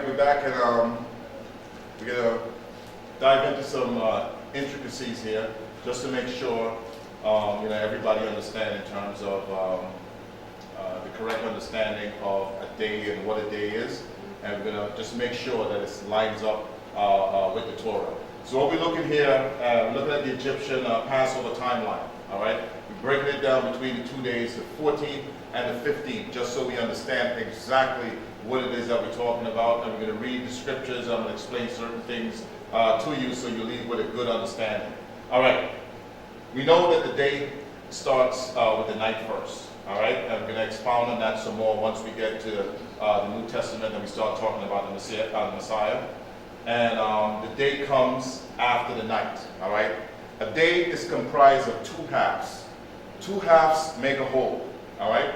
right, we're back and we're going to dive into some intricacies here just to make sure everybody understand in terms of the correct understanding of a day and what a day is. And we're going to just make sure that it lines up with the Torah. So what we're looking here, we're looking at the Egyptian Passover timeline, all right? We're breaking it down between the 2 days, the 14th and the 15th, just so we understand exactly what it is that we're talking about. And we're going to read the scriptures. I'm going to explain certain things to you so you leave with a good understanding. All right. We know that the day starts with the night first. All right. And we're going to expound on that some more once we get to the New Testament and we start talking about the Messiah. And the day comes after the night. All right. A day is comprised of two halves. Two halves make a whole. All right.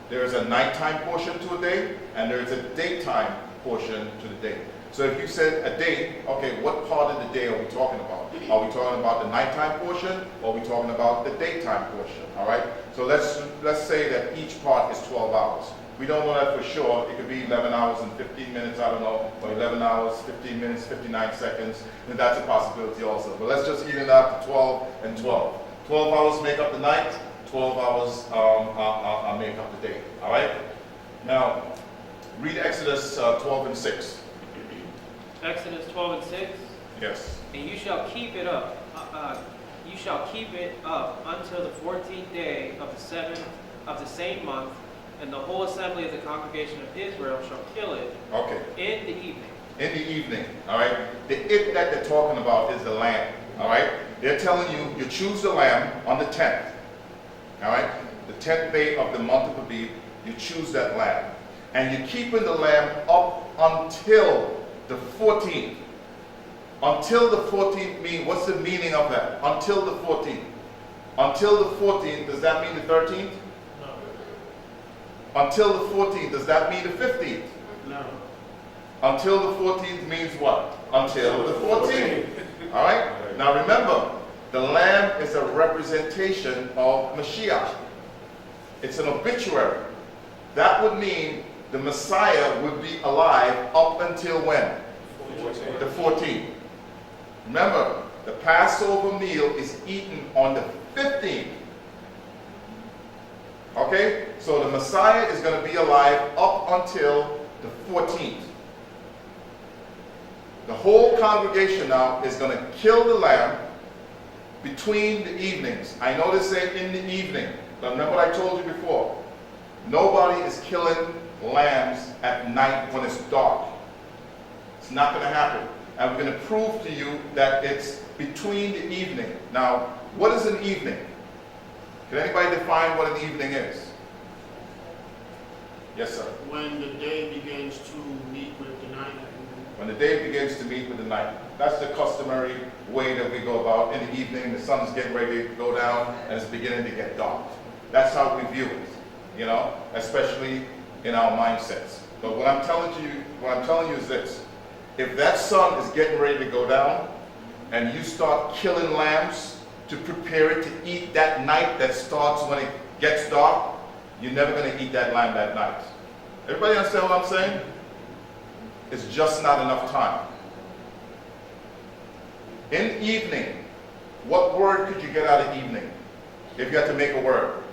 There is a nighttime portion to a day, and there is a daytime portion to the day. So if you said a day, okay, what part of the day are we talking about? Are we talking about the nighttime portion, or are we talking about the daytime portion? All right. So let's say that each part is 12 hours. We don't know that for sure. It could be 11 hours and 15 minutes, I don't know, or 11 hours, 15 minutes, 59 seconds, and that's a possibility also. But let's just even it out to 12 and 12. 12 hours make up the night, 12 hours make up the day. All right? Now, read Exodus 12 and 6. Exodus 12 and 6? Yes. And you shall keep it up. You shall keep it up until the 14th day of the 7th of the same month, and the whole assembly of the congregation of Israel shall kill it. Okay. In the evening. In the evening. All right. The it that they're talking about is the lamb. All right. They're telling you, you choose the lamb on the 10th. All right. The 10th day of the month of Abib, you choose that lamb, and you're keeping the lamb up until the 14th. Until the 14th mean, what's the meaning of that? Until the 14th. Until the 14th, does that mean the 13th? No. Until the 14th, does that mean the 15th? No. Until the 14th means what? Until the 14th. All right? Now remember, the lamb is a representation of Mashiyach. It's an obituary. That would mean the Messiah would be alive up until when? The 14th. Remember, the Passover meal is eaten on the 15th. Okay? So the Messiah is going to be alive up until the 14th. The whole congregation now is going to kill the lamb between the evenings. I know they say in the evening, but remember what I told you before. Nobody is killing lambs at night when it's dark. It's not going to happen. And we're going to prove to you that it's between the evening. Now, what is an evening? Can anybody define what an evening is? Yes, sir. When the day begins to meet with the night. When the day begins to meet with the night. That's the customary way that we go about. In the evening, the sun's getting ready to go down, and it's beginning to get dark. That's how we view it, especially in our mindsets. But what I'm telling you is this. If that sun is getting ready to go down, and you start killing lambs to prepare it to eat that night that starts when it gets dark, you're never going to eat that lamb that night. Everybody understand what I'm saying? It's just not enough time. In evening, what word could you get out of evening? If you had to make a word.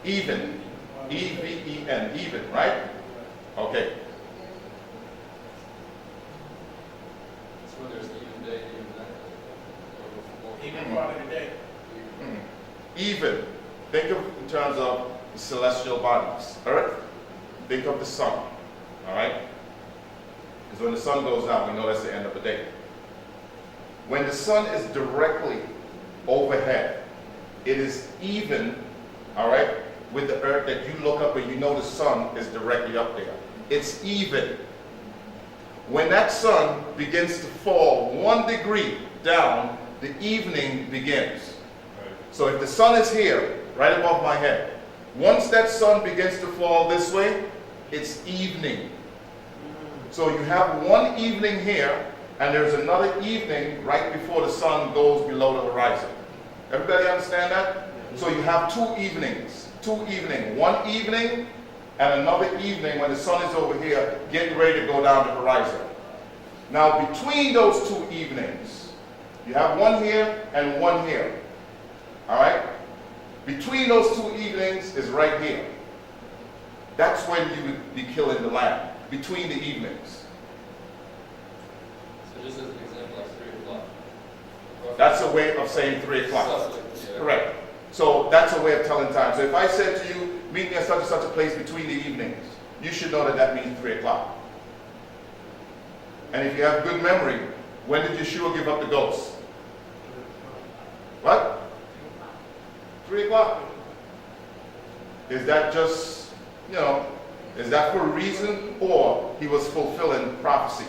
Even. E-V-E-N. Even, right? Okay. That's when there's even day, even night. Even part of the day. Even. Think of in terms of the celestial bodies. Earth. Think of the sun. All right? Because when the sun goes down, we know that's the end of the day. When the sun is directly overhead, it is even, all right, with the earth that you look up and you know the sun is directly up there. It's even. When that sun begins to fall 1 degree down, the evening begins. So if the sun is here, right above my head, once that sun begins to fall this way, it's evening. So you have one evening here, and there's another evening right before the sun goes below the horizon. Everybody understand that? So you have two evenings. One evening and another evening when the sun is over here, getting ready to go down the horizon. Now, between those two evenings, you have one here and one here. All right? Between those two evenings is right here. That's when you would be killing the lamb, between the evenings. So just as an example, like 3 o'clock. That's a way of saying 3 o'clock. Roughly, yeah. Correct. So that's a way of telling time. So if I said to you, meet me at such and such a place between the evenings, you should know that that means 3 o'clock. And if you have good memory, when did Yeshua give up the ghost? What? 3 o'clock. Is that just, is that for a reason, or he was fulfilling prophecy?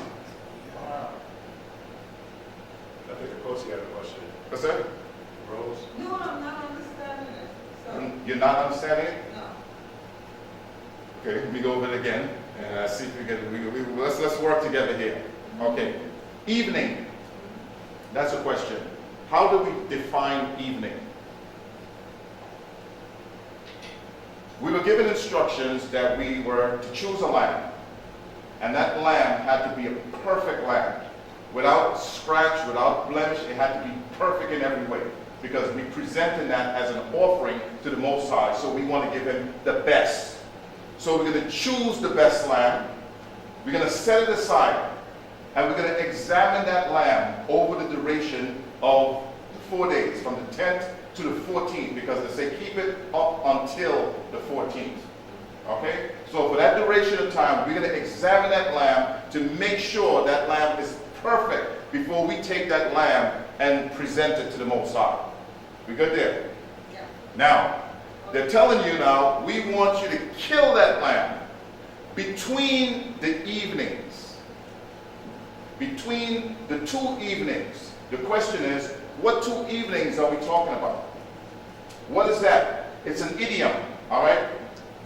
I think the coach had a question. What's that? Rose? No, I'm not understanding it. So, You're not understanding it? no. Okay, let me go over it again and see if we can. Let's work together here. Okay, evening. That's a question. How do we define evening? We were given instructions that we were to choose a lamb, and that lamb had to be a perfect lamb, without scratch, without blemish. It had to be perfect in every way, because we presented that as an offering to the Most High. So we want to give him the best. So we're going to choose the best lamb. We're going to set it aside, and we're going to examine that lamb over the duration of the 4 days, from the 10th to the 14th, because they say keep it up until the 14th. Okay? So for that duration of time, we're going to examine that lamb to make sure that lamb is perfect before we take that lamb and present it to the Most High. We good there? Yeah. Now, they're telling you now, we want you to kill that lamb between the evenings. Between the 2 evenings. The question is, what 2 evenings are we talking about? What is that? It's an idiom, all right?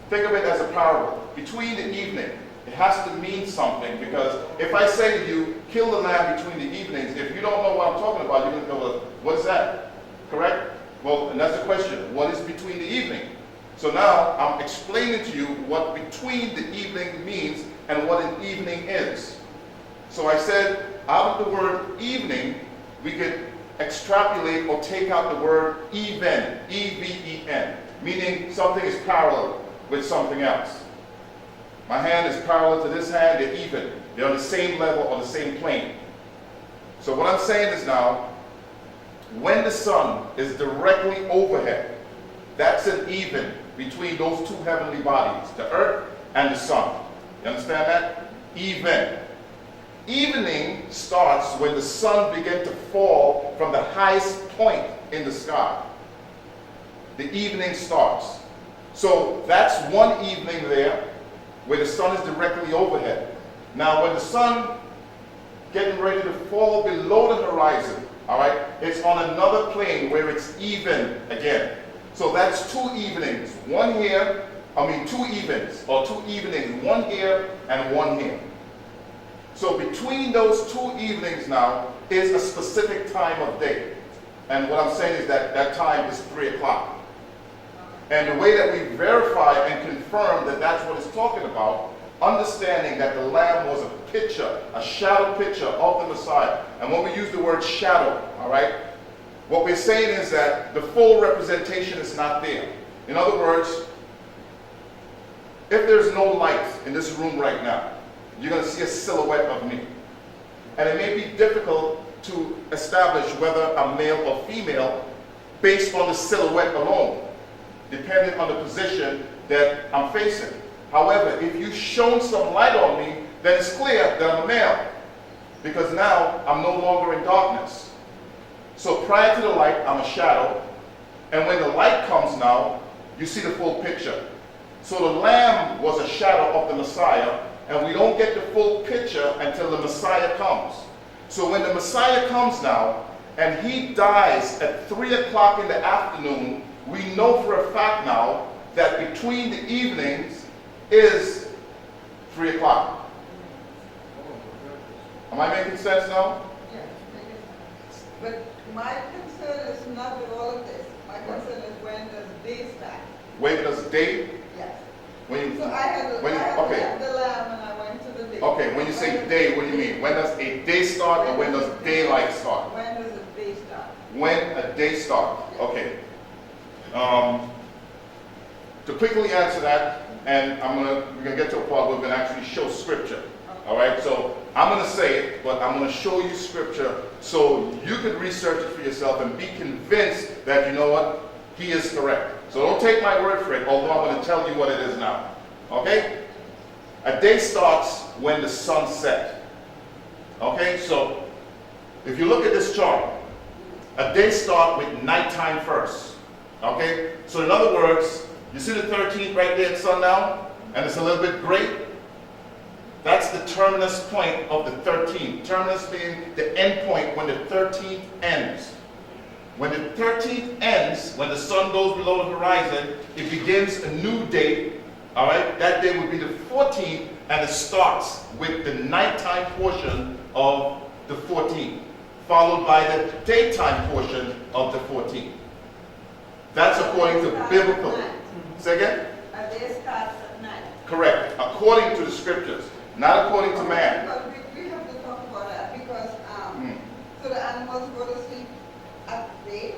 Think of it as a parable. Between the evening, it has to mean something, because if I say to you, kill the lamb between the evenings, if you don't know what I'm talking about, you're going to go, well, what is that? Correct? Well, and that's the question. What is between the evening? So now I'm explaining to you what between the evening means and what an evening is. So I said, out of the word evening, we could extrapolate or take out the word even, E-V-E-N, meaning something is parallel with something else. My hand is parallel to this hand, they're even. They're on the same level or the same plane. So what I'm saying is now, when the sun is directly overhead, that's an even between those 2 heavenly bodies, the earth and the sun. You understand that? Even. Evening starts when the sun begins to fall from the highest point in the sky. The evening starts. So that's one evening there where the sun is directly overhead. Now when the sun getting ready to fall below the horizon, all right, it's on another plane where it's even again. So that's 2 evenings. 2 evens, or 2 evenings, 1 here and 1 here. So between those 2 evenings now is a specific time of day. And what I'm saying is that that time is 3 o'clock. And the way that we verify and confirm that that's what it's talking about, understanding that the lamb was a picture, a shadow picture of the Messiah. And when we use the word shadow, all right, what we're saying is that the full representation is not there. In other words, if there's no light in this room right now, you're going to see a silhouette of me. And it may be difficult to establish whether I'm male or female based on the silhouette alone, depending on the position that I'm facing. However, if you shone some light on me, then it's clear that I'm a male, because now I'm no longer in darkness. So prior to the light, I'm a shadow, and when the light comes now, you see the full picture. So the lamb was a shadow of the Messiah, and we don't get the full picture until the Messiah comes. So when the Messiah comes now, and he dies at 3 o'clock in the afternoon, we know for a fact now that between the evenings is 3 o'clock. Am I making sense now? Yes, making sense. But my concern is not with all of this. My concern is when does day start? When does day? Yes. So I had okay. left the lamb and I went to the day. Okay, when you say day, what do you mean? When does a day start or when does daylight start? When does the day start? When a day start. Okay. To quickly answer that, and we're gonna get to a part where we're gonna actually show scripture. All right. So I'm gonna say it, but I'm gonna show you scripture so you can research it for yourself and be convinced that you know what, he is correct. So don't take my word for it, although I'm gonna tell you what it is now. Okay. A day starts when the sun sets. Okay. So if you look at this chart, a day starts with nighttime first. Okay? So in other words, you see the 13th right there at sundown? And it's a little bit gray? That's the terminus point of the 13th. Terminus being the end point when the 13th ends. When the 13th ends, when the sun goes below the horizon, it begins a new day. All right? That day would be the 14th, and it starts with the nighttime portion of the 14th. Followed by the daytime portion of the 14th. That's according to biblical. Say again? A day starts at night. Correct. According to the scriptures, not according to man. But we have to talk about that because so the animals go to sleep at day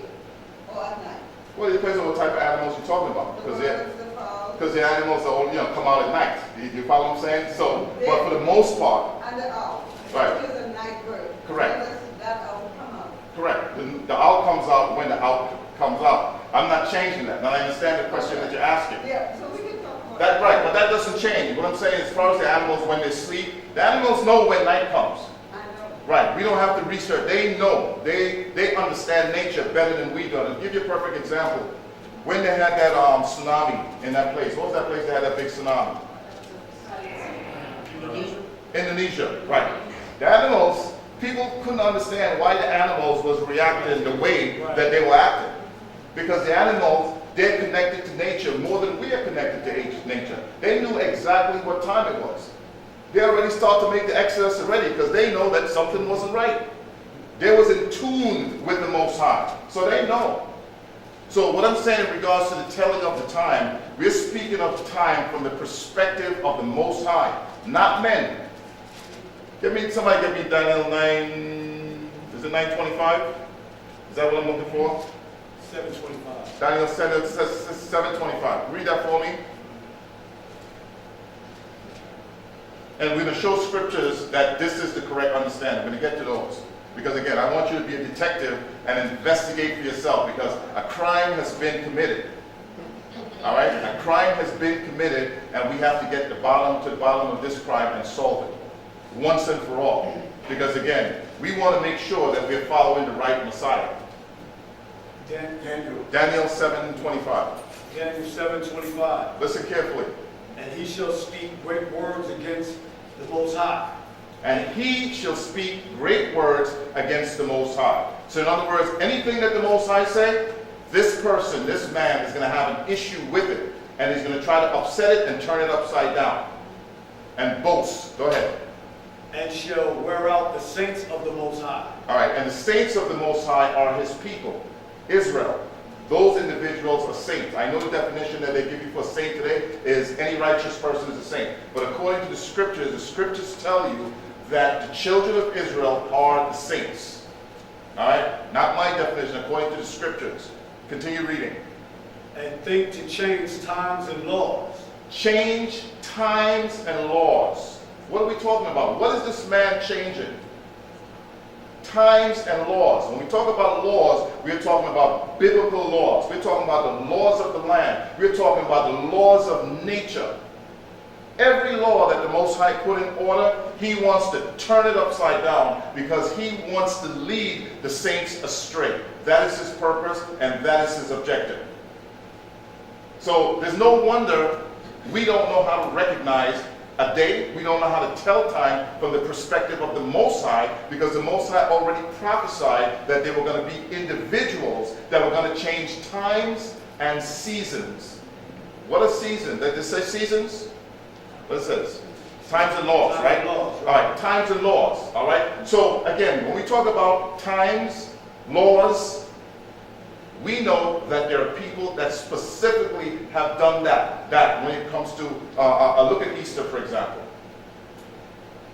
or at night. Well, it depends on what type of animals you're talking about. The birds, the fowls, Because the animals are only, come out at night. You follow what I'm saying? So, but for the most part, and the owl. Right. Which is a night bird. Correct. So that owl come out. correct. The owl comes out when the owl comes out. I'm not changing that. Now I understand the question that you're asking. Yeah, so we can talk about That's right, but that doesn't change. What I'm saying, as far as the animals, when they sleep, the animals know when night comes. I know. Right, we don't have to research. They know. They understand nature better than we do. I'll give you a perfect example. When they had that tsunami in that place, what was that place that had that big tsunami? Indonesia? Indonesia, right. The animals, people couldn't understand why the animals was reacting the way that they were acting. Because the animals, they're connected to nature more than we are connected to nature. They knew exactly what time it was. They already start to make the exodus already because they know that something wasn't right. They was in tune with the Most High. So they know. So what I'm saying in regards to the telling of the time, we're speaking of time from the perspective of the Most High, not men. Somebody give me Daniel 9, is it 9:25? Is that what I'm looking for? 725. Daniel 7:25. Read that for me. And we're going to show scriptures that this is the correct understanding. We're going to get to those. Because again, I want you to be a detective and investigate for yourself because a crime has been committed. All right? A crime has been committed and we have to get to the bottom of this crime and solve it. Once and for all. Because again, we want to make sure that we're following the right Messiah. Daniel 7:25. Daniel 7:25. Listen carefully. And he shall speak great words against the Most High. And he shall speak great words against the Most High. So in other words, anything that the Most High say, this person, this man is going to have an issue with it. And he's going to try to upset it and turn it upside down. And boast. Go ahead. And shall wear out the saints of the Most High. All right. And the saints of the Most High are his people. Israel. Those individuals are saints. I know the definition that they give you for a saint today is any righteous person is a saint. But according to the scriptures tell you that the children of Israel are the saints. All right? Not my definition, according to the scriptures. Continue reading. And think to change times and laws. Change times and laws. What are we talking about? What is this man changing? Times and laws. When we talk about laws, we're talking about biblical laws. We're talking about the laws of the land. We're talking about the laws of nature. Every law that the Most High put in order, he wants to turn it upside down because he wants to lead the saints astray. That is his purpose and that is his objective. So there's no wonder we don't know how to recognize a day. We don't know how to tell time from the perspective of the Most High because the Most High already prophesied that there were going to be individuals that were going to change times and seasons. What are seasons? Did it say seasons? What it says? Times and laws, right? All right, times and laws, all right? So again, when we talk about times, laws, We know that there are people that specifically have done that when it comes to, look at Easter, for example.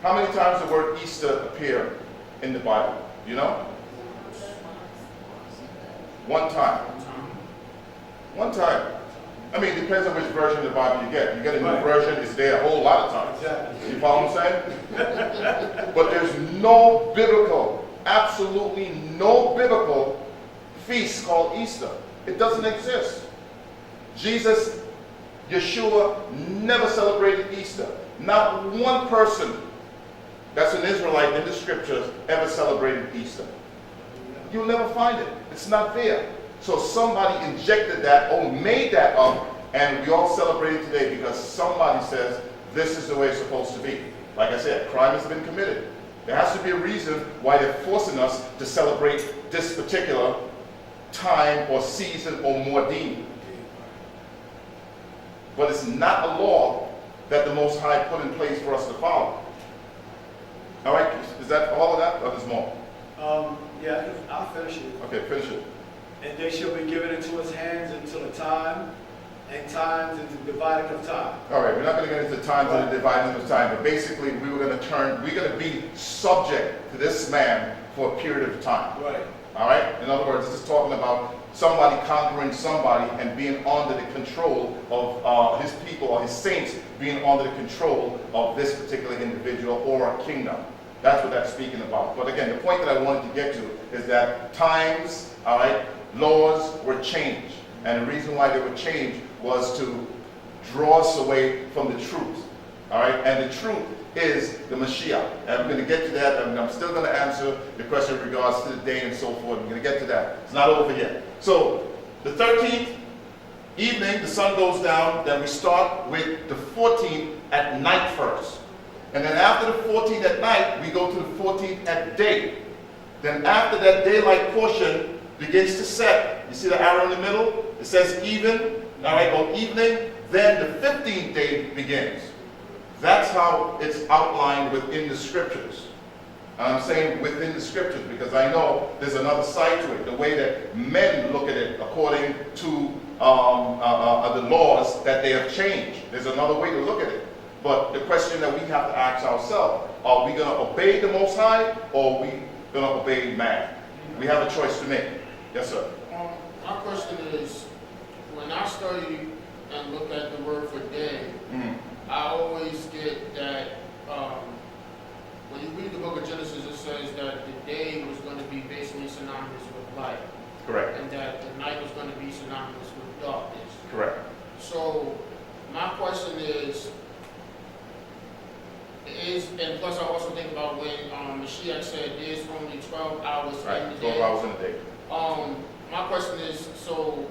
How many times the word Easter appear in the Bible? You know? One time. One time. I mean, it depends on which version of the Bible you get. You get a new version, it's there a whole lot of times. Exactly. You follow what I'm saying? But there's no biblical, absolutely no biblical feast called Easter. It doesn't exist. Jesus, Yeshua, never celebrated Easter. Not one person that's an Israelite in the scriptures ever celebrated Easter. You'll never find it. It's not there. So somebody injected that or made that up, and we all celebrate it today because somebody says this is the way it's supposed to be. Like I said, crime has been committed. There has to be a reason why they're forcing us to celebrate this particular time or season or moedim. But it's not a law that the Most High put in place for us to follow. All right, is that all of that, or there's more? Yeah, I'll finish it. Okay, finish it. And they shall be given into his hands until a time, and times into the dividing of time. All right, we're not going to get into times and the dividing of time, but basically we're going to be subject to this man for a period of time. Right. All right? In other words, this is talking about somebody conquering somebody and being under the control of his people or his saints being under the control of this particular individual or a kingdom. That's what that's speaking about. But again, the point that I wanted to get to is that times, all right, laws were changed. And the reason why they were changed was to draw us away from the truth. All right? And the truth is the Mashiyach. And I'm going to get to that. And I'm still going to answer the question in regards to the day and so forth. I'm going to get to that. It's not over yet. So the 13th evening, the sun goes down. Then we start with the 14th at night first. And then after the 14th at night, we go to the 14th at day. Then after that daylight portion begins to set. You see the arrow in the middle? It says even, all right, or evening. Then the 15th day begins. That's how it's outlined within the scriptures. And I'm saying within the scriptures because I know there's another side to it, the way that men look at it according to the laws that they have changed. There's another way to look at it. But the question that we have to ask ourselves, are we going to obey the Most High or are we going to obey man? We have a choice to make. Yes, sir. My question is, when I study and look at the word for day, I always get that when you read the book of Genesis, it says that the day was going to be basically synonymous with light. Correct. And that the night was going to be synonymous with darkness. Correct. So my question is, and plus I also think about when Mashiyach said there's only 12 hours in the day. 12 hours in a day. My question is, so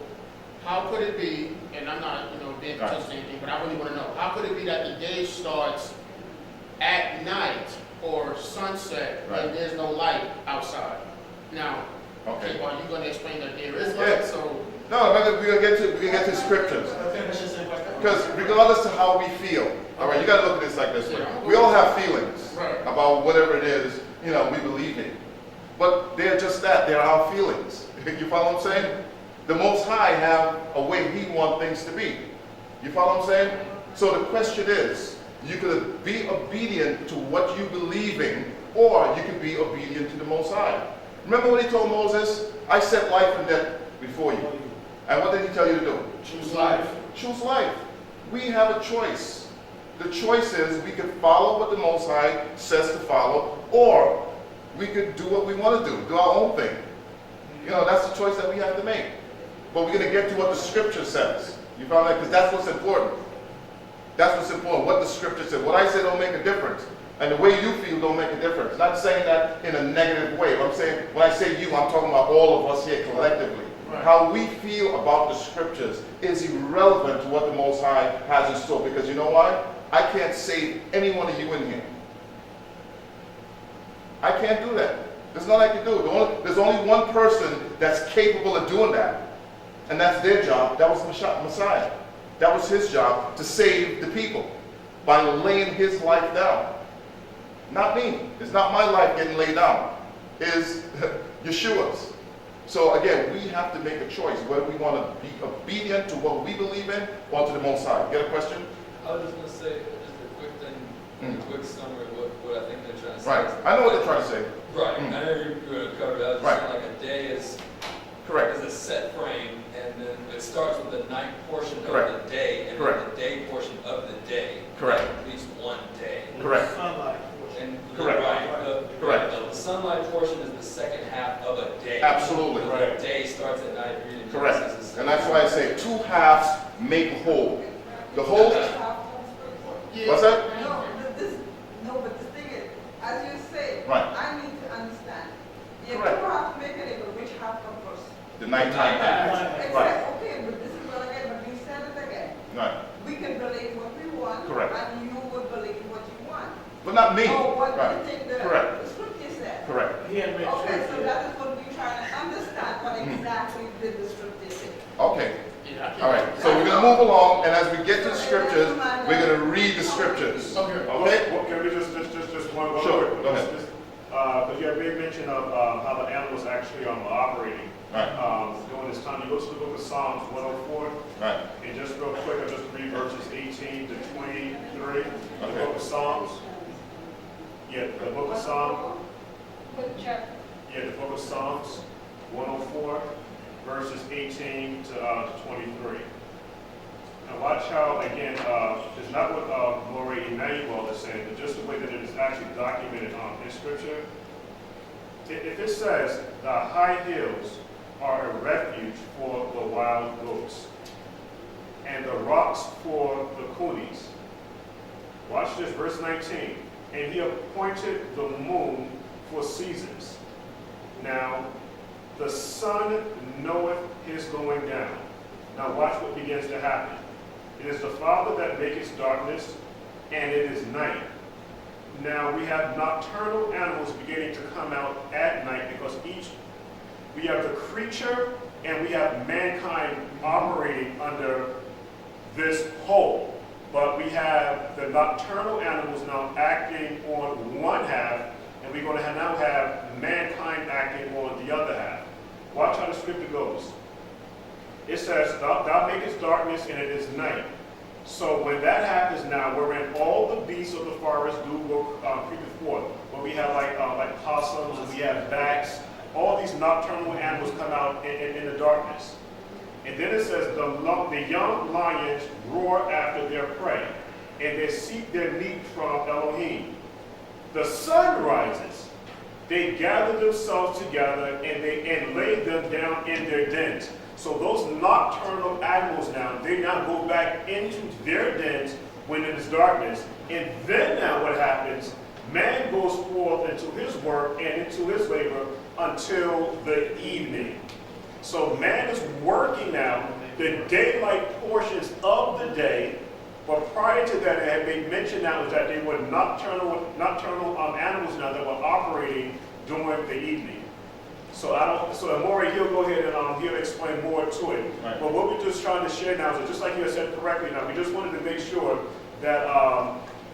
how could it be, and I'm not, being contentious or anything, but I really want to know, how could it be that the day starts at night or sunset and there's no light outside? Now, okay, well, you're going to explain that there is light, so... No, we're going to get to scriptures. Because regardless of how we feel, all right, you got to look at this like this way. We all have feelings about whatever it is, we believe in. But they're just that. They're our feelings. You follow what I'm saying? The Most High have a way He wants things to be. You follow what I'm saying? So the question is, you could be obedient to what you believe in, or you could be obedient to the Most High. Remember what He told Moses? I set life and death before you. And what did He tell you to do? Choose life. Choose life. We have a choice. The choice is we could follow what the Most High says to follow, or we could do what we want to do our own thing. That's the choice that we have to make. But we're going to get to what the Scripture says. You follow that? Because that's what's important. That's what's important, what the Scripture says. What I say don't make a difference. And the way you feel don't make a difference. Not saying that in a negative way. But I'm saying, when I say you, I'm talking about all of us here collectively. Right. How we feel about the Scriptures is irrelevant to what the Most High has in store. Because you know why? I can't save any one of you in here. I can't do that. There's nothing I can do. There's only one person that's capable of doing that. And that's their job. That was Messiah. That was His job, to save the people by laying His life down. Not me. It's not my life getting laid down. It's Yeshua's. So again, we have to make a choice whether we want to be obedient to what we believe in or to the Most High. You got a question? I was just going to say, just a quick thing, a quick summary of what I think they're trying to say. Right. I know what they're trying to say. Right. I know you're going to cover it. I was just Right. saying, like, a day is Correct. a set frame, and then it starts with the night portion Correct. of the day, and Correct. then the day portion of the day. Correct. At least one day. Correct. Sunlight. And Correct. Right. Correct. The sunlight portion is the second half of a day. Absolutely. The day starts at night. Reading Correct. Genesis. And that's why I say 2 halves make a whole. The whole, what's that? No, but the thing is, as you say, Right. I need to understand. You Correct. don't have to make it, but which half comes first? The nighttime half. Exactly. Right. Okay, but this is what again, but you said it again. Right. We can believe what we want. Correct. And you would believe what you want. But not me. Or what Right. you think the Correct. scripture said. Correct. He had mentioned Okay, so it. that is what we're trying to understand, what Mhm. exactly did the scripture say. Okay. Yeah, I can't- All right. So we're going to move along, and as we get to the scriptures, we're going to read the scriptures. Okay. Okay? Well, can we just one Sure, word? go ahead. Because you have made mention of how the animals actually are operating Right. during this time. You go to the book of Psalms 104, Right. and just real quick, I'll just read verses 18 to 23. The Okay. book of Psalms. Yeah, the book of Psalms. Yeah, the book of Psalms 104, verses 18 to 23. Now watch how, again, it's not what Maury Emmanuel is saying, but just the way that it is actually documented in Scripture. If it says the high hills are a refuge for the wild goats, and the rocks for the conies. Watch this, verse 19. And he appointed the moon for seasons. Now, the sun knoweth his going down. Now watch what begins to happen. It is the Father that maketh darkness, and it is night. Now we have nocturnal animals beginning to come out at night because we have the creature and we have mankind operating under this whole. But we have the nocturnal animals now acting on one half, and we're going to now have mankind acting on the other half. Watch how the scripture goes. It says, thou makest darkness and it is night. So when that happens now, wherein all the beasts of the forest do go creeping forth, where we have like possums, and we have bats, all these nocturnal animals come out in the darkness. And then it says, the young lions roar after their prey, and they seek their meat from Elohim. The sun rises. They gather themselves together, and lay them down in their dens. So those nocturnal animals now, they now go back into their dens when it is darkness. And then now what happens, man goes forth into his work and into his labor until the evening. So man is working now the daylight portions of the day, but prior to that, it had been mentioned now is that they were nocturnal animals now that were operating during the evening. So Maury, he'll go ahead and he'll explain more to it. Right. But what we're just trying to share now is, just like you had said correctly now, we just wanted to make sure that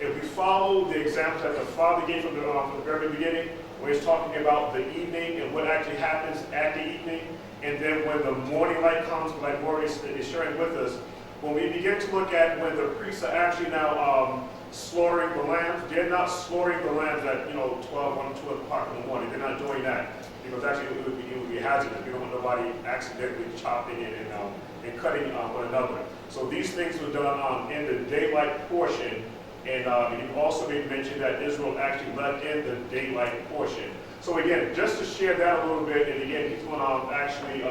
if we follow the examples that the Father gave from the very beginning, where he's talking about the evening and what actually happens at the evening, and then when the morning light comes, like Maury is sharing with us, when we begin to look at when the priests are actually now slaughtering the lambs, they're not slaughtering the lambs at 12, 1, 2 o'clock in the morning. They're not doing that. Because actually it would be hazardous. We don't want nobody accidentally chopping it and cutting one another. So these things were done in the daylight portion, and you also made mention that Israel actually left in the daylight portion. So again, just to share that a little bit, and again, he's going to actually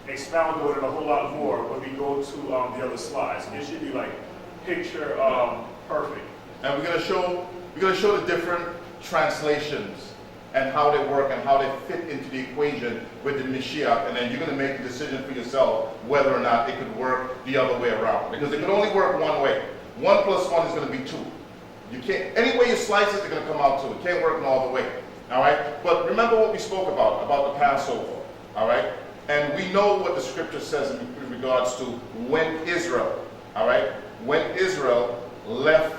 expound on it a whole lot more when we go to the other slides. It should be like picture perfect. And we're going to show the different translations and how they work and how they fit into the equation with the Mashiyach, and then you're going to make a decision for yourself whether or not it could work the other way around. Because it can only work one way. 1 + 1 is going to be 2. You can't, any way you slice it, they're going to come out 2. It can't work in all the way. All right? But remember what we spoke about the Passover. All right? And we know what the scripture says in regards to when Israel, all right, when Israel left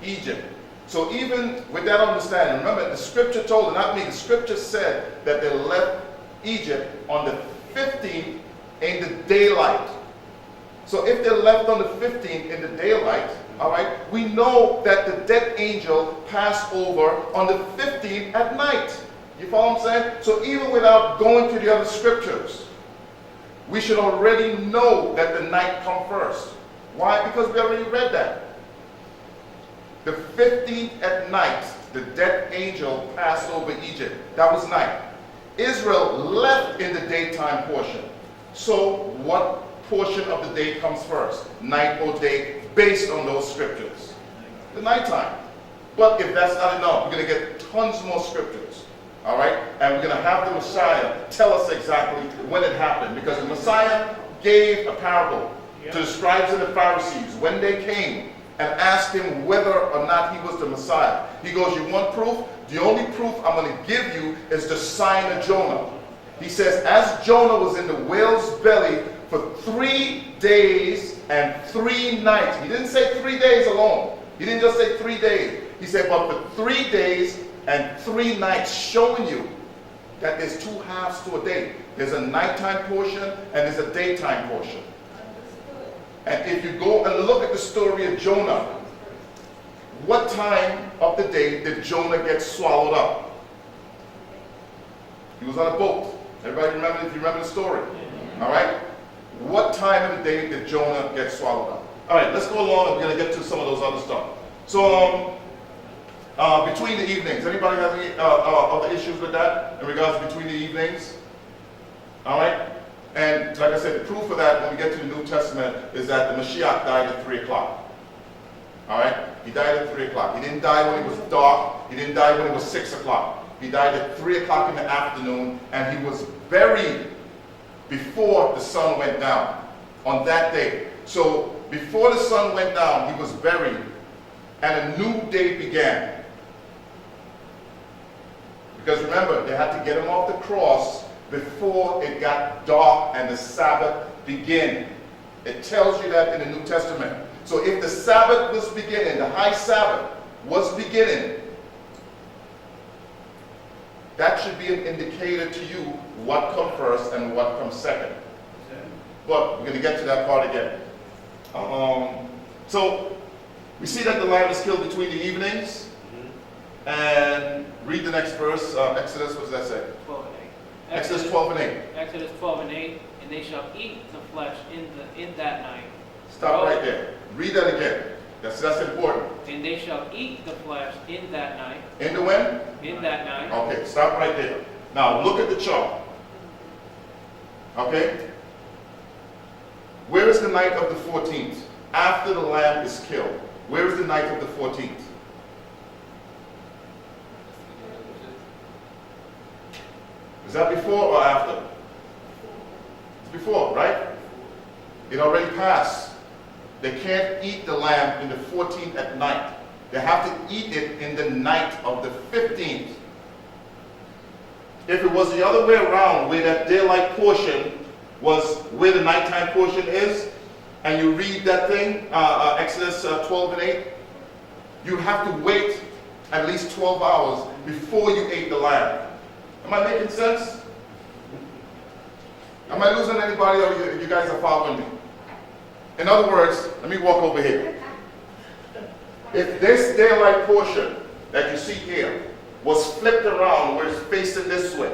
Egypt. So even with that understanding, remember the scripture told, not me, the scripture said that they left Egypt on the 15th in the daylight. So if they're left on the 15th in the daylight, all right, we know that the death angel passed over on the 15th at night. You follow what I'm saying? So even without going to the other scriptures, we should already know that the night come first. Why? Because we already read that. The 15th at night, the death angel passed over Egypt. That was night. Israel left in the daytime portion. So what portion of the day comes first? Night or day, based on those scriptures? The nighttime. But if that's not enough, we're going to get tons more scriptures. All right? And we're going to have the Messiah tell us exactly when it happened. Because the Messiah gave a parable to the scribes and the Pharisees when they came and asked him whether or not he was the Messiah. He goes, you want proof? The only proof I'm going to give you is the sign of Jonah. He says, as Jonah was in the whale's belly for 3 days and 3 nights. He didn't say 3 days alone. He didn't just say 3 days. He said, but for 3 days and 3 nights, showing you that there's 2 halves to a day. There's a nighttime portion and there's a daytime portion. And if you go and look at the story of Jonah, what time of the day did Jonah get swallowed up? He was on a boat. Everybody remember, if you remember the story? All right? What time of the day did Jonah get swallowed up? All right, let's go along and we're going to get to some of those other stuff. So, between the evenings, anybody have any other issues with that in regards to between the evenings? All right? And like I said, the proof of that when we get to the New Testament is that the Mashiyach died at 3 o'clock. All right? He died at 3 o'clock. He didn't die when it was dark. He didn't die when it was 6 o'clock. He died at 3 o'clock in the afternoon, and he was buried before the sun went down on that day. So before the sun went down, he was buried, and a new day began. Because remember, they had to get him off the cross before it got dark and the Sabbath began. It tells you that in the New Testament. So if the Sabbath was beginning, the high Sabbath was beginning, that should be an indicator to you what comes first and what comes second. But we're going to get to that part again. So we see that the lamb is killed between the evenings. And read the next verse, Exodus, what does that say? 12 and 8. Exodus 12 and 8. Exodus 12 and 8, and they shall eat the flesh in that night. Stop right there. Read that again. That's important. And they shall eat the flesh in that night. In the when? In that night. Okay, stop right there. Now look at the chart. Okay? Where is the night of the 14th? After the lamb is killed. Where is the night of the 14th? Is that before or after? It's before, right? It already passed. They can't eat the lamb in the 14th at night. They have to eat it in the night of the 15th. If it was the other way around, where that daylight portion was where the nighttime portion is, and you read that thing, Exodus 12 and 8, you have to wait at least 12 hours before you ate the lamb. Am I making sense? Am I losing anybody, or you guys are following me? In other words, let me walk over here. If this daylight portion that you see here was flipped around where it's facing this way,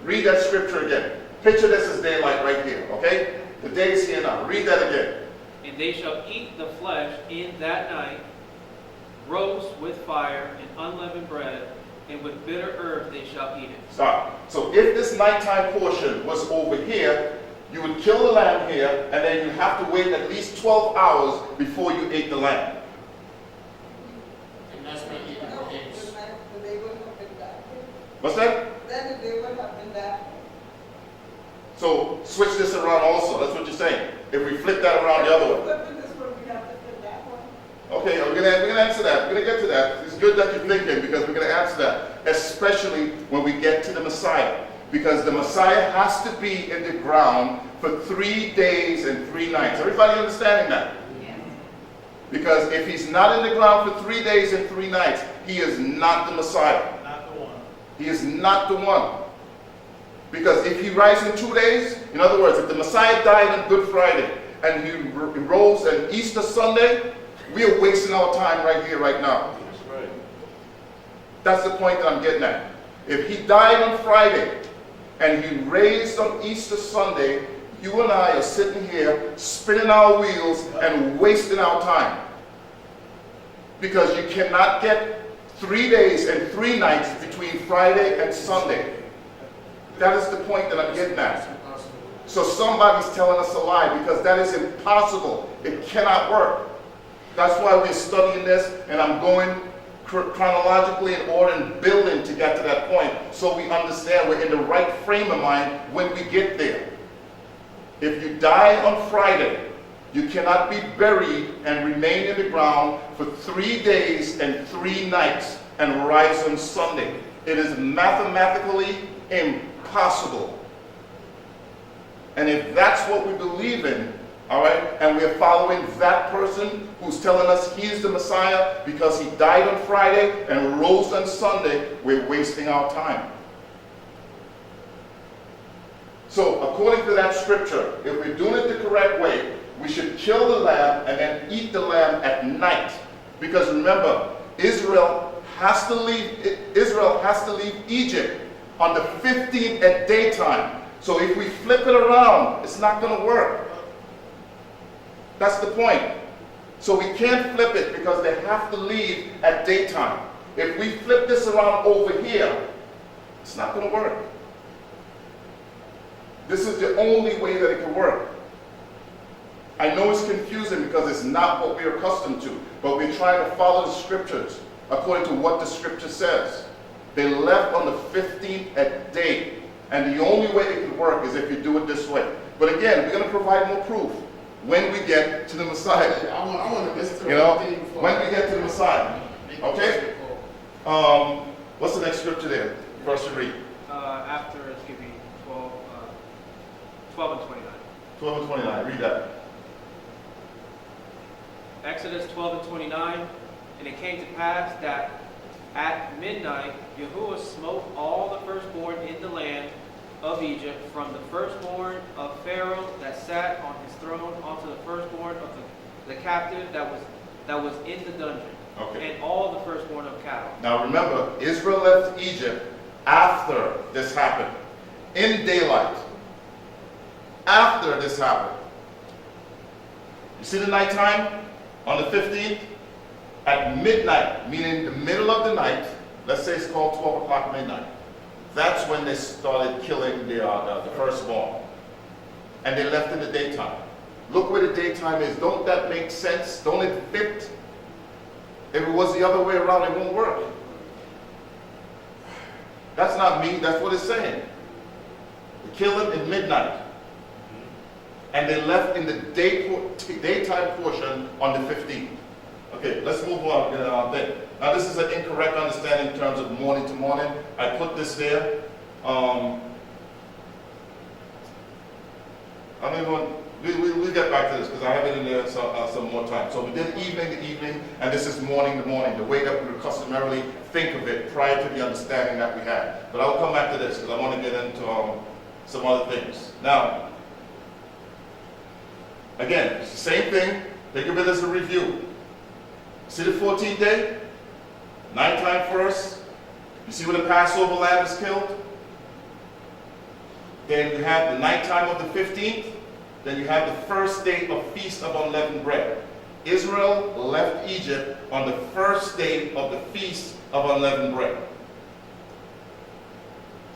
read that scripture again. Picture this as daylight right here, okay? The day is here now. Read that again. And they shall eat the flesh in that night, roast with fire and unleavened bread, and with bitter herbs they shall eat it. Stop. So if this nighttime portion was over here, you would kill the lamb here, and then you have to wait at least 12 hours before you ate the lamb. And that's when eating No, eggs. the day would have been that. What's that? Then the day would have been that. So switch this around also. That's what you're saying. If we flip that around the other way. Flipping this one, we have to flip that one. Okay, we're gonna answer that. We're gonna get to that. It's good that you're thinking, because we're gonna answer that, especially when we get to the Messiah, because the Messiah has to be in the ground for 3 days and 3 nights. Everybody understanding that? Yes. Because if he's not in the ground for 3 days and 3 nights, he is not the Messiah. Not the one. He is not the one. Because if he rises in 2 days, in other words, if the Messiah died on Good Friday and he rose on Easter Sunday, we are wasting our time right here, right now. That's right. That's the point that I'm getting at. If he died on Friday and he raised on Easter Sunday, you and I are sitting here spinning our wheels and wasting our time. Because you cannot get 3 days and 3 nights between Friday and Sunday. That is the point that I'm getting at. So somebody's telling us a lie because that is impossible. It cannot work. That's why we're studying this, and I'm going chronologically in order and building to get to that point so we understand we're in the right frame of mind when we get there. If you die on Friday, you cannot be buried and remain in the ground for 3 days and 3 nights and rise on Sunday. It is mathematically impossible. And if that's what we believe in, all right, and we're following that person who's telling us he's the Messiah because he died on Friday and rose on Sunday, we're wasting our time. So according to that scripture, if we're doing it the correct way, we should kill the lamb and then eat the lamb at night. Because remember, Israel has to leave Egypt on the 15th at daytime. So if we flip it around, it's not going to work. That's the point. So we can't flip it because they have to leave at daytime. If we flip this around over here, it's not going to work. This is the only way that it can work. I know it's confusing because it's not what we're accustomed to, but we're trying to follow the scriptures according to what the scripture says. They left on the 15th at day, and the only way it can work is if you do it this way. But again, we're going to provide more proof when we get to the Messiah. I want to listen to When we get to the Messiah. Okay? What's the next scripture there? First to read. After it's going to be 12 and 29. 12 and 29. Read that. Exodus 12 and 29. And it came to pass that at midnight Yahuah smote all the firstborn in the land of Egypt, from the firstborn of Pharaoh that sat on his throne unto the firstborn of the captive that was in the dungeon, Okay. and all the firstborn of cattle. Now remember, Israel left Egypt after this happened, in daylight. After this happened. You see the nighttime on the 15th? At midnight, meaning the middle of the night, let's say it's called 12 o'clock midnight. That's when they started killing the firstborn. And they left in the daytime. Look where the daytime is. Don't that make sense? Don't it fit? If it was the other way around, it won't work. That's not me, that's what it's saying. They killed him in midnight. And they left in the daytime portion on the 15th. Okay, let's move on. Now this is an incorrect understanding in terms of morning to morning. I put this there. We'll get back to this because I have it in there some more time. So we did evening to evening, and this is morning to morning, the way that we would customarily think of it prior to the understanding that we had. But I'll come back to this because I want to get into some other things. Now, again, it's the same thing. Think of it as a review. See the 14th day? Nighttime first. You see where the Passover lamb is killed? Then you have the nighttime of the 15th. Then you have the first day of Feast of Unleavened Bread. Israel left Egypt on the first day of the Feast of Unleavened Bread.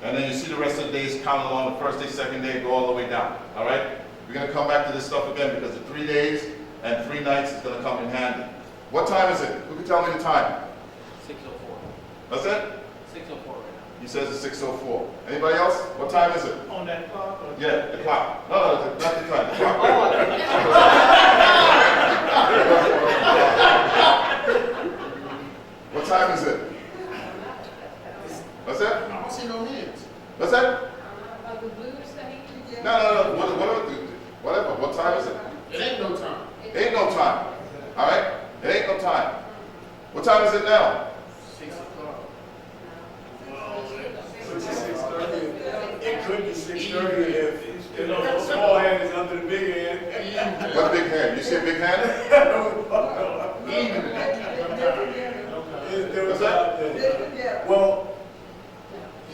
And then you see the rest of the days count along the first day, second day, go all the way down. All right? We're going to come back to this stuff again because the 3 days and 3 nights is going to come in handy. What time is it? Who can tell me the time? 6:04. What's that? 6:04 right now. He says it's 6:04. Anybody else? What time is it? On that clock? Or Yeah, the clock. No, not the time. The clock. What time is it? What's that? I don't see no hands. What's that? Yeah. No. Whatever. What time is it? It ain't no time. It ain't no time. All right? It ain't no time. What time is it now? 6 o'clock. Well, 6:30. It could be Yeah. Well,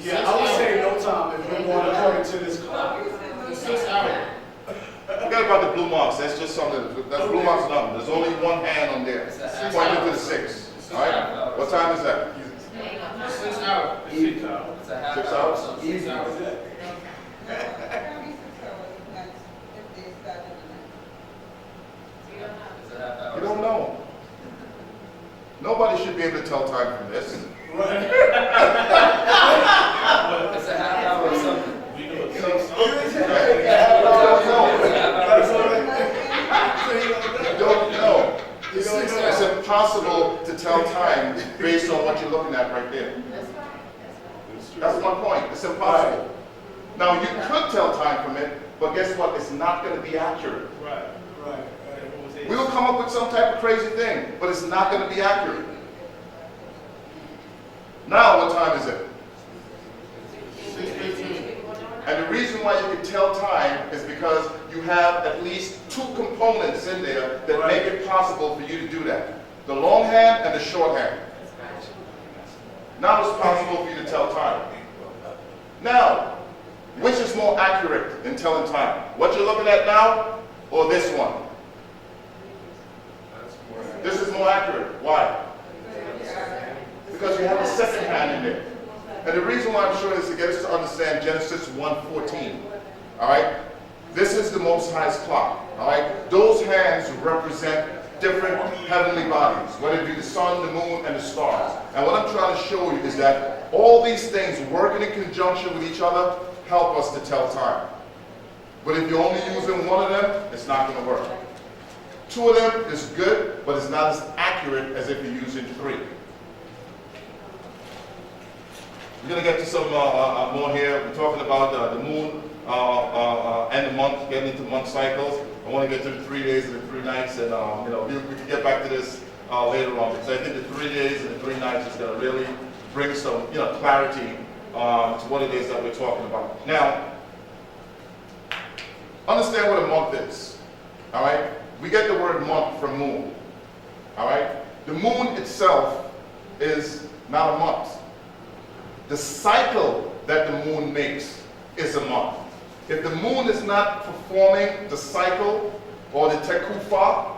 yeah, I would say no time if we're going according to this clock. The 6 hours. Forget about the blue marks. That's just something. That's blue marks are nothing. There's only one hand on there, pointing to the 6. All right. What time is that? 6 hours. It's a half 6 hour. hours? So 6 Easy hours. as that. No, it can be 6 hours at night if they start at night. It's a half hour. You don't know. Nobody should be able to tell time from this. Right. It's a half hour or something. You don't know. It's impossible to tell time based on what you're looking at right there. That's my point. It's impossible. Now, you could tell time from it, but guess what? It's not going to be accurate. Right. We will come up with some type of crazy thing, but it's not going to be accurate. Now, what time is it? 6:15. And the reason why you can tell time is because you have at least 2 components in there that make it possible for you to do that. The long hand and the short hand. Now it's possible for you to tell time. Now, which is more accurate in telling time? What you're looking at now or this one? This is more accurate. Why? Because you have a second hand in there. And the reason why I'm showing this is to get us to understand Genesis 1:14. All right? This is the Most High's clock. All right? Those hands represent different heavenly bodies, whether it be the sun, the moon, and the stars. And what I'm trying to show you is that all these things working in conjunction with each other help us to tell time. But if you're only using one of them, it's not going to work. 2 of them is good, but it's not as accurate as if you're using 3. We're going to get to some more here. We're talking about the moon and the month, getting into month cycles. I want to get to the 3 days and the 3 nights, and we can get back to this later on, because I think the 3 days and the 3 nights is going to really bring some clarity to what it is that we're talking about. Now, understand what a month is. All right, we get the word month from moon. All right, the moon itself is not a month. The cycle that the moon makes is a month. If the moon is not performing the cycle or the tekufa,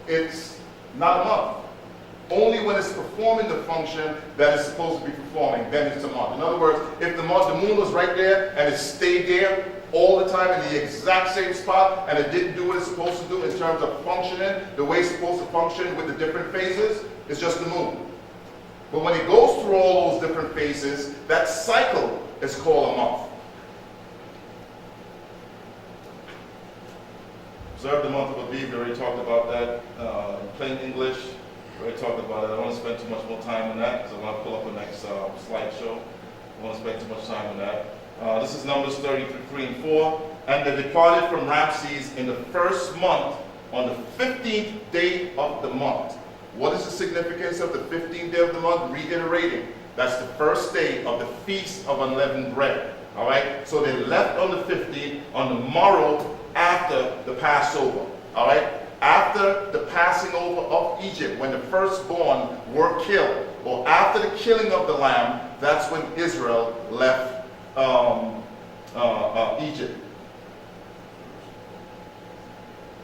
it's not a month. Only when it's performing the function that it's supposed to be performing, then it's a month. In other words, if the moon was right there and it stayed there all the time in the exact same spot and it didn't do what it's supposed to do in terms of functioning, the way it's supposed to function with the different phases, it's just the moon. But when it goes through all those different phases, that cycle is called a month. Observe the month of Aviv. We already talked about that in plain English. We already talked about it. I don't want to spend too much more time on that because I want to pull up the next slideshow. I don't want to spend too much time on that. This is Numbers 33 and 4. And they departed from Ramses in the first month on the 15th day of the month. What is the significance of the 15th day of the month? Reiterating, that's the first day of the Feast of Unleavened Bread. All right? So they left on the 15th, on the morrow after the Passover. All right? After the passing over of Egypt, when the firstborn were killed, or after the killing of the lamb, that's when Israel left Egypt.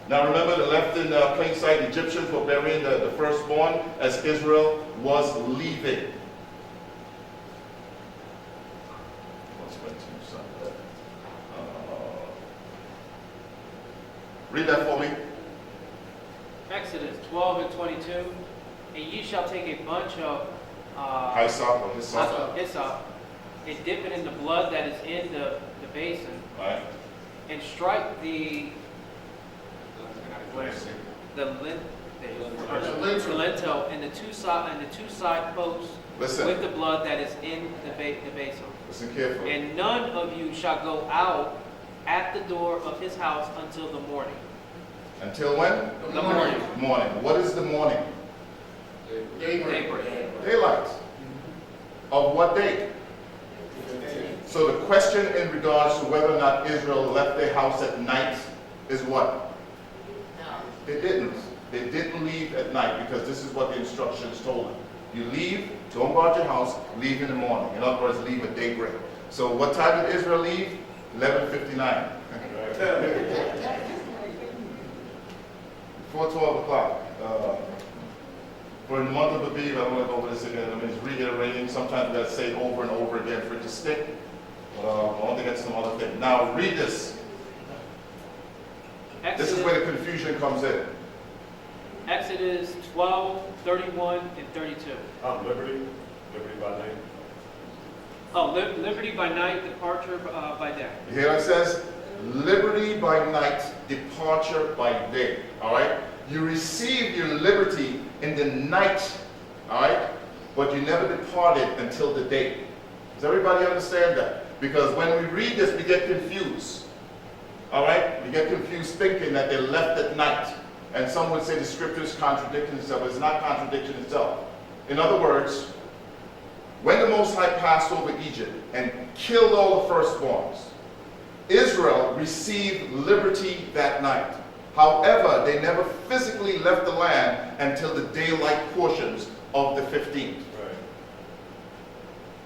Now remember, the left in plain sight, the Egyptians were burying the firstborn as Israel was leaving. Read that for me. Exodus 12 and 22. And ye shall take a bunch of hyssop, and dip it in the blood that is in the basin, Right. and strike the lintel and the two side posts Listen. with the blood that is in the basin. Listen carefully. And none of you shall go out at the door of his house until the morning. Until when? The morning. Morning. What is the morning? Daybreak. Daylight. Of what date? So the question in regards to whether or not Israel left their house at night is what? They didn't. They didn't leave at night because this is what the instructions told them. You leave, don't go out your house, leave in the morning. In other words, leave at daybreak. So what time did Israel leave? 11:59. Before 12 o'clock. For the month of Aviv, I don't want to go over this again. I mean, it's reiterating. Sometimes we got to say it over and over again for it to stick. I want to get some other thing. Now, read this. This is where the confusion comes in. Exodus 12, 31, and 32. Liberty by night. Oh, liberty by night, departure by day. You hear what it says? Liberty by night, departure by day. All right? You receive your liberty in the night, all right? But you never departed until the day. Does everybody understand that? Because when we read this, we get confused. All right? We get confused thinking that they left at night. And some would say the scriptures contradicting itself, but it's not contradicting itself. In other words, when the Most High passed over Egypt and killed all the firstborns, Israel received liberty that night. However, they never physically left the land until the daylight portions of the 15th. Right.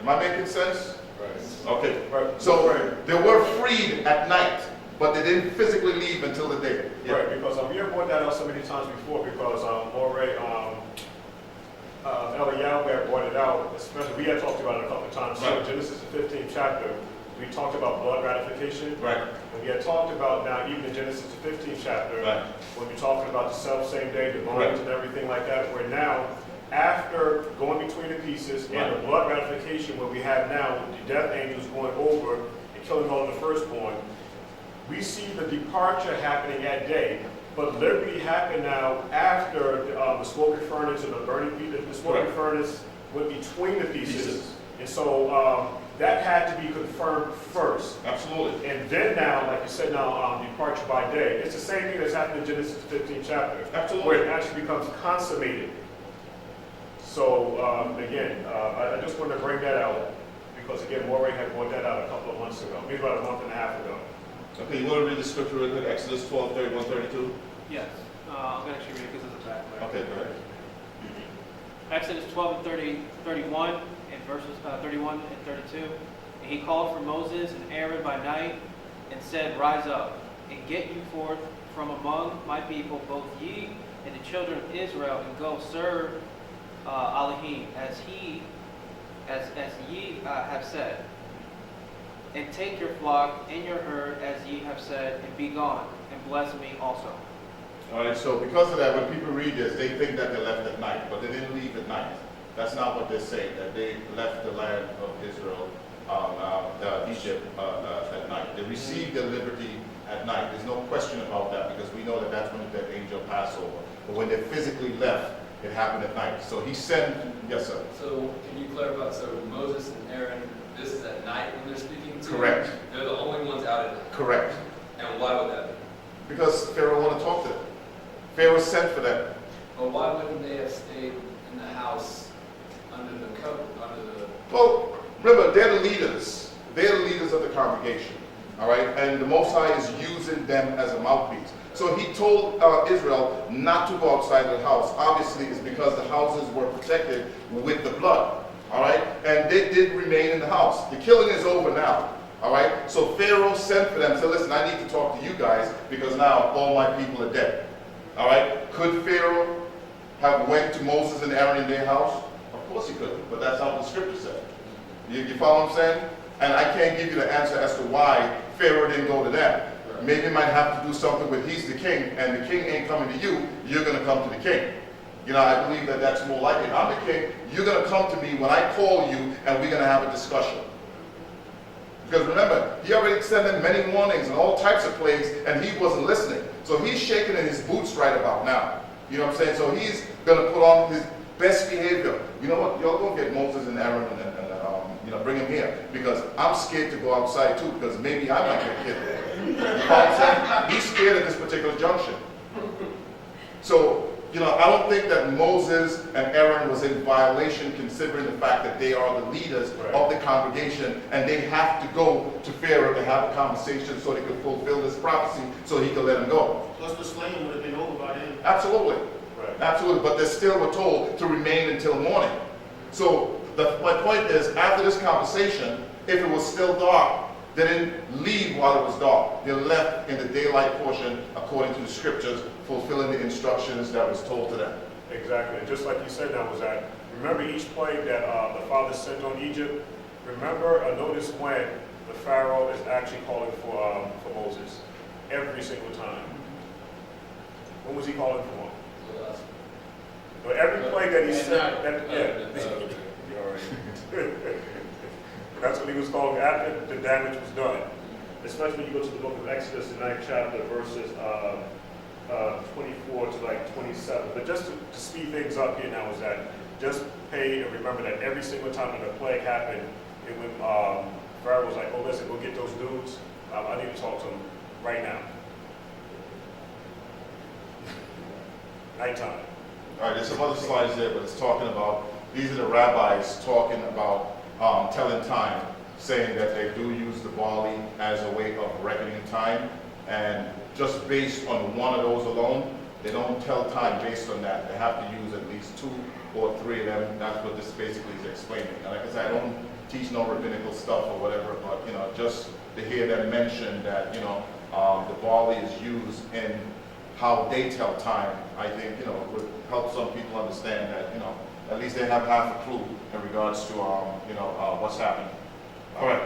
Am I making sense? Right. Okay. Right. So they were freed at night, but they didn't physically leave until the day. Yeah. Right, because we have brought that out so many times before, because already Elder Yahuah brought it out, especially, we had talked about it a couple of times. Right. So Genesis the 15th chapter, we talked about blood ratification. Right. And we had talked about now, even in Genesis the 15th chapter, Right. when we're talking about the self-same day, the bones Correct. and everything like that, where now, after going between the pieces and the blood ratification, where we have now the death angels going over and killing all of the firstborn, we see the departure happening at day, but liberty happened now after the smoking furnace and the burning piece. The smoking Correct. furnace went between the pieces. And so that had to be confirmed first. Absolutely. And then now, like you said now, departure by day. It's the same thing that's happened in Genesis 15th chapter. Absolutely. Where it actually becomes consummated. So again, I just wanted to bring that out because again, Morey had brought that out a couple of months ago, maybe about a month and a half ago. Okay, you want to read the scripture real quick? Exodus 12, 31, 32? Yes. I'm going to actually read it because it's a back. Okay, go ahead. Exodus 12 and 31, and verses 31 and 32. And he called for Moses and Aaron by night and said, Rise up and get you forth from among my people, both ye and the children of Israel, and go serve Elohim as ye have said. And take your flock and your herd as ye have said, and be gone, and bless me also. All right, so because of that, when people read this, they think that they left at night, but they didn't leave at night. That's not what they're saying, that they left the land of Israel, Egypt, at night. They received their liberty at night. There's no question about that, because we know that that's when the angel passed over. But when they physically left, it happened at night. So he sent, yes, sir. So can you clarify, so Moses and Aaron, this is at night when they're speaking to Correct. you? They're the only ones out at night. Correct. And why would that be? Because Pharaoh wanted to talk to them. Pharaoh sent for them. Well, why wouldn't they have stayed in the house under the cover, Well, remember, they're the leaders. They're the leaders of the congregation. All right? And the Most High is using them as a mouthpiece. So he told Israel not to go outside of the house. Obviously, it's because the houses were protected with the blood. All right? And they did remain in the house. The killing is over now. All right? So Pharaoh sent for them and said, listen, I need to talk to you guys because now all my people are dead. All right? Could Pharaoh have went to Moses and Aaron in their house? Of course he could, but that's not what the scripture said. You follow what I'm saying? And I can't give you the answer as to why Pharaoh didn't go to them. Maybe he might have to do something with he's the king, and the king ain't coming to you, you're going to come to the king. You know, I believe that that's more likely. I'm the king, you're going to come to me when I call you, and we're going to have a discussion. Because remember, he already sent in many warnings and all types of plagues, and he wasn't listening. So he's shaking in his boots right about now. You know what I'm saying? So he's going to put on his best behavior. You know what? Y'all go get Moses and Aaron and bring him here. Because I'm scared to go outside too, because maybe I might get killed. You know what I'm saying? He's scared at this particular junction. So, I don't think that Moses and Aaron was in violation considering the fact that they are the leaders of the congregation and they have to go to Pharaoh to have a conversation so they can fulfill this prophecy so he can let them go. Plus the slaying would have been over by then. Absolutely. Right. Absolutely. But they still were told to remain until morning. So my point is, after this conversation, if it was still dark, they didn't leave while it was dark. They left in the daylight portion according to the scriptures, fulfilling the instructions that was told to them. Exactly. And just like you said, now was that, remember each plague that the Father sent on Egypt? Remember, notice when the Pharaoh is actually calling for Moses. Every single time. When was he calling for him? So every plague that he sent, that's what he was calling after the damage was done. Especially when you go to the book of Exodus, the 9th chapter, verses 24 to like 27. But just to speed things up here now is that just pay and remember that every single time that a plague happened, and when Pharaoh was like, oh listen, go get those dudes, I need to talk to them right now. Nighttime. All right, there's some other slides there, but it's talking about, these are the rabbis talking about telling time, saying that they do use the barley as a way of reckoning time, and just based on one of those alone, they don't tell time based on that. They have to use at least 2 or 3 of them. That's what this basically is explaining. And like I said, I don't teach no rabbinical stuff or whatever, but just to hear them mention that the barley is used in how they tell time, I think would help some people understand that at least they have half a clue in regards to what's happening. All right.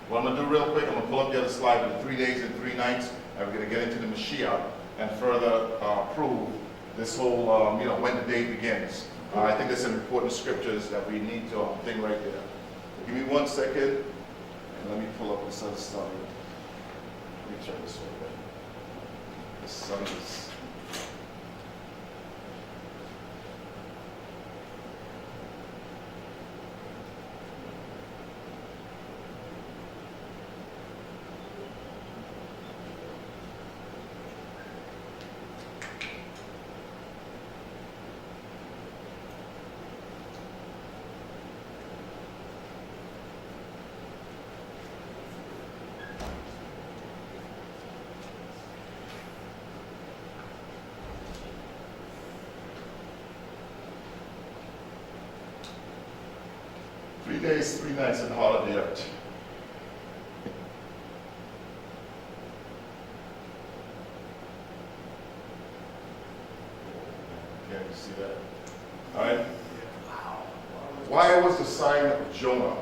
What I'm going to do real quick, I'm going to pull up the other slide with the 3 days and 3 nights, and we're going to get into the Mashiyach and further prove this whole, when the day begins. I think there's some important scriptures that we need to think right there. So give me 1 second, and let me pull up this other slide. Let me check this one. The sun is... days, 3 nights in the heart of the earth. Can you see that? All right. Why was the sign of Jonah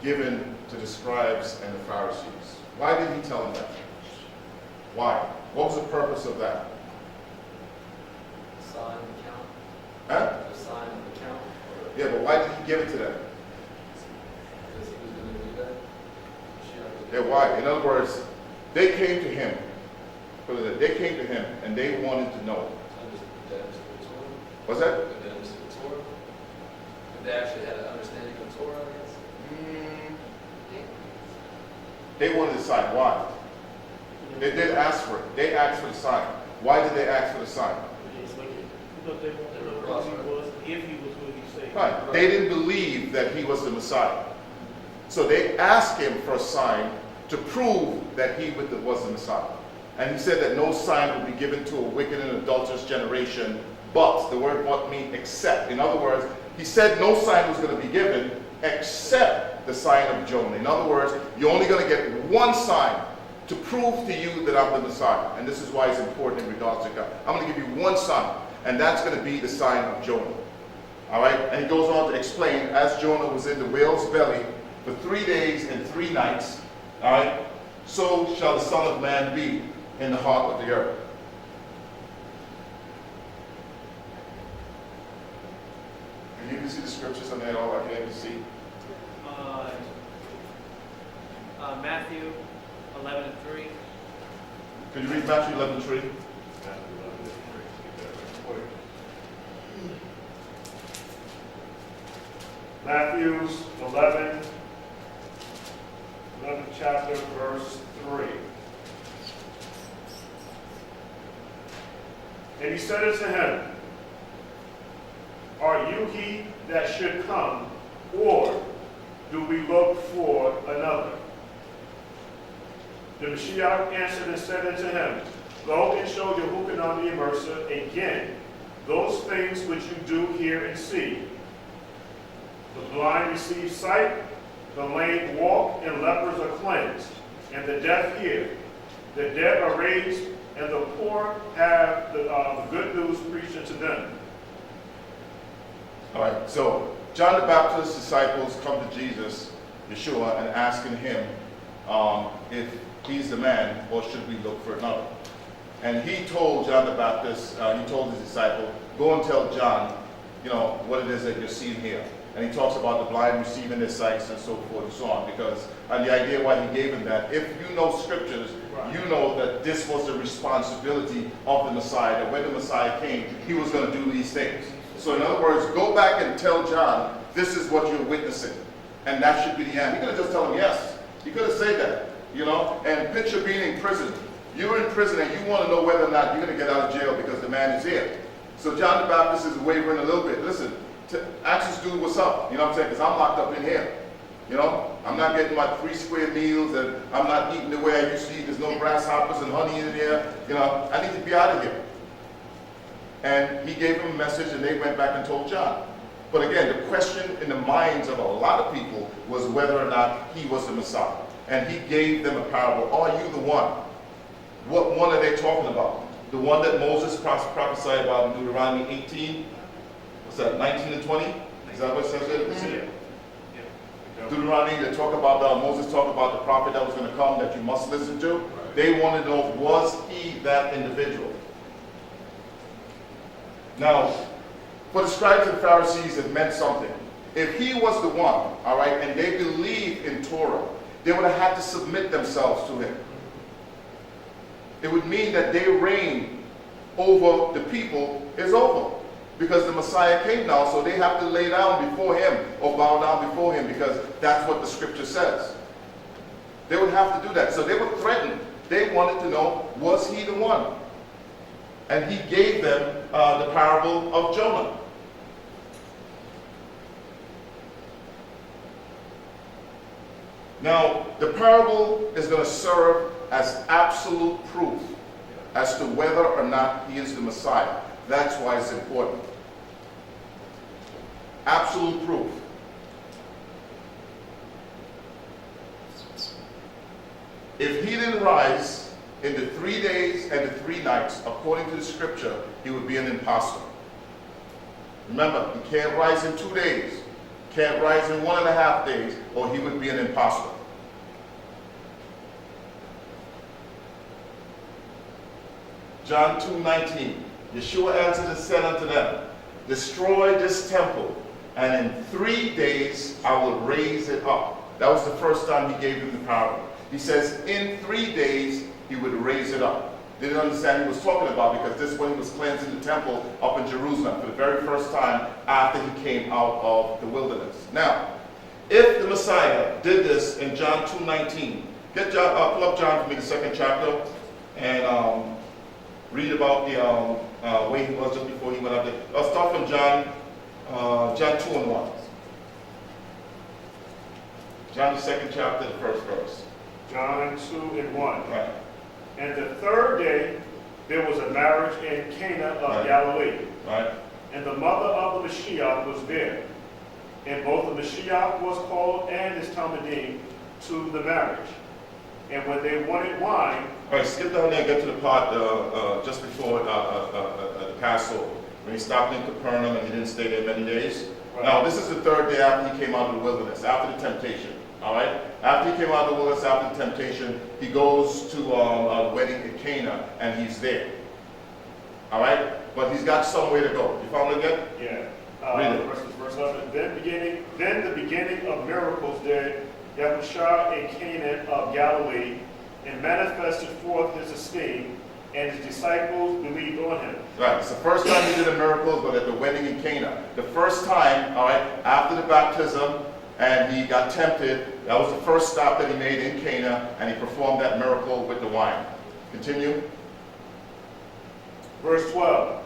given to the scribes and the Pharisees? Why did he tell them that? Why? What was the purpose of that? Sign of the count. Huh? The sign of the count. Yeah, but why did he give it to them? Because he was going to do that. Yeah, why? In other words, they came to him. They came to him and they wanted to know. What's that? They actually had an understanding of Torah, I guess. They wanted the sign. Why? They did ask for it. They asked for the sign. Why did they ask for the sign? Because they wanted to know who he was, if he was who he said. Right. They didn't believe that he was the Messiah. So they asked him for a sign to prove that he was the Messiah. And he said that no sign would be given to a wicked and adulterous generation, but, the word but means except. In other words, he said no sign was going to be given except the sign of Jonah. In other words, you're only going to get one sign to prove to you that I'm the Messiah. And this is why it's important in regards to God. I'm going to give you one sign, and that's going to be the sign of Jonah. All right? And he goes on to explain, as Jonah was in the whale's belly for 3 days and 3 nights, all right, so shall the Son of Man be in the heart of the earth. Can you see the scriptures on there? All I can see. Matthew 11:3. Could you read Matthew 11:3? Matthew 11th chapter, verse 3. And he said unto him, Are you he that should come, or do we look for another? The Mashiyach answered and said unto him, Go and show Yahuah the Immerser again those things which you do hear and see. The blind receive sight, the lame walk, and lepers are cleansed, and the deaf hear. The dead are raised, and the poor have the good news preached unto them. All right, so John the Baptist's disciples come to Jesus, Yeshua, and asking him if he's the man or should we look for another. And he told John the Baptist, he told his disciple, go and tell John, what it is that you're seeing here. And he talks about the blind receiving their sights and so forth and so on. Because the idea why he gave him that, if you know scriptures, you know that this was the responsibility of the Messiah, that when the Messiah came, he was going to do these things. So in other words, go back and tell John, this is what you're witnessing. And that should be the end. He could have just told him yes. He could have said that, And picture being in prison. You're in prison and you want to know whether or not you're going to get out of jail because the man is here. So John the Baptist is wavering a little bit. Listen, ask this dude what's up. You know what I'm saying? Because I'm locked up in here. I'm not getting my 3 square meals and I'm not eating the way I used to eat. There's no grasshoppers and honey in here. I need to be out of here. And he gave them a message and they went back and told John. But again, the question in the minds of a lot of people was whether or not he was the Messiah. And he gave them a parable. Are you the one? What one are they talking about? The one that Moses prophesied about in Deuteronomy 18? What's that, 19 and 20? Is that what it says there? Yeah. Deuteronomy, they talk about, Moses talked about the prophet that was going to come that you must listen to. They wanted to know, was he that individual? Now, for the scribes and Pharisees, it meant something. If he was the one, all right, and they believed in Torah, they would have had to submit themselves to him. It would mean that their reign over the people is over. Because the Messiah came now, so they have to lay down before him or bow down before him because that's what the scripture says. They would have to do that. So they were threatened. They wanted to know, was he the one? And he gave them the parable of Jonah. Now, the parable is going to serve as absolute proof as to whether or not he is the Messiah. That's why it's important. Absolute proof. If he didn't rise in the 3 days and the 3 nights, according to the scripture, he would be an impostor. Remember, he can't rise in 2 days, can't rise in 1.5 days, or he would be an impostor. John 2:19. Yeshua answered and said unto them, destroy this temple, and in 3 days I will raise it up. That was the first time he gave them the parable. He says in 3 days he would raise it up. They didn't understand what he was talking about because this is when he was cleansing the temple up in Jerusalem for the very first time after he came out of the wilderness. Now, if the Messiah did this in John 2:19, pull up John for me, the 2nd chapter, and read about the way he was just before he went up there. I'll start from John 2:1. John the 2nd chapter, the 1st verse. John 2:1. Right. And the 3rd day there was a marriage in Cana of Galilee. Right. And the mother of the Mashiyach was there. And both the Mashiyach was called and his Talmudim to the marriage. And when they wanted wine... All right, skip down there and get to the part just before the Passover, when he stopped in Capernaum and he didn't stay there many days. Right. Now, this is the 3rd day after he came out of the wilderness, after the temptation. All right? After he came out of the wilderness, after the temptation, he goes to a wedding in Cana, and he's there. All right? But he's got somewhere to go. You found it yet? Yeah. Read it. Verse 11. Then the beginning of miracles did Yahusha in Cana of Galilee, and manifested forth his esteem, and his disciples believed on him. Right. It's the first time he did the miracles, but at the wedding in Cana. The first time, all right, after the baptism, and he got tempted, that was the first stop that he made in Cana, and he performed that miracle with the wine. Continue. Verse 12.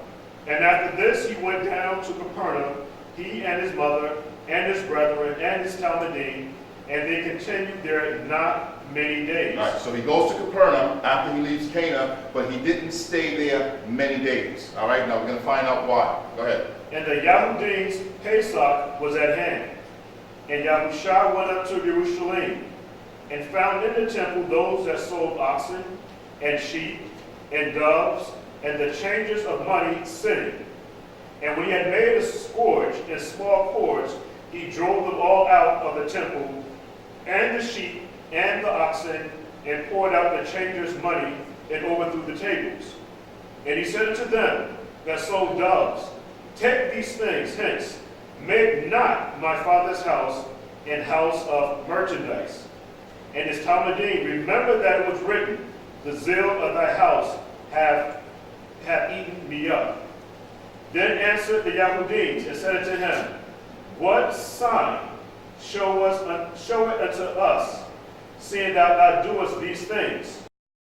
And after this he went down to Capernaum, he and his mother, and his brethren, and his Talmudim, and they continued there not many days. All right, so he goes to Capernaum after he leaves Cana, but he didn't stay there many days. All right, now we're going to find out why. Go ahead. And the Yahudim's Pesach was at hand. And Yahusha went up to Jerusalem, and found in the temple those that sold oxen, and sheep, and doves, and the changers of money sitting. And when he had made a scourge in small cords, he drove them all out of the temple, and the sheep, and the oxen, and poured out the changers' money, and overthrew the tables. And he said unto them that sold doves, Take these things hence, make not my father's house an house of merchandise. And his Talmudim, remember that it was written, The zeal of thy house hath eaten me up. Then answered the Yahudim, and said unto him, What sign show it unto us, seeing that thou doest these things?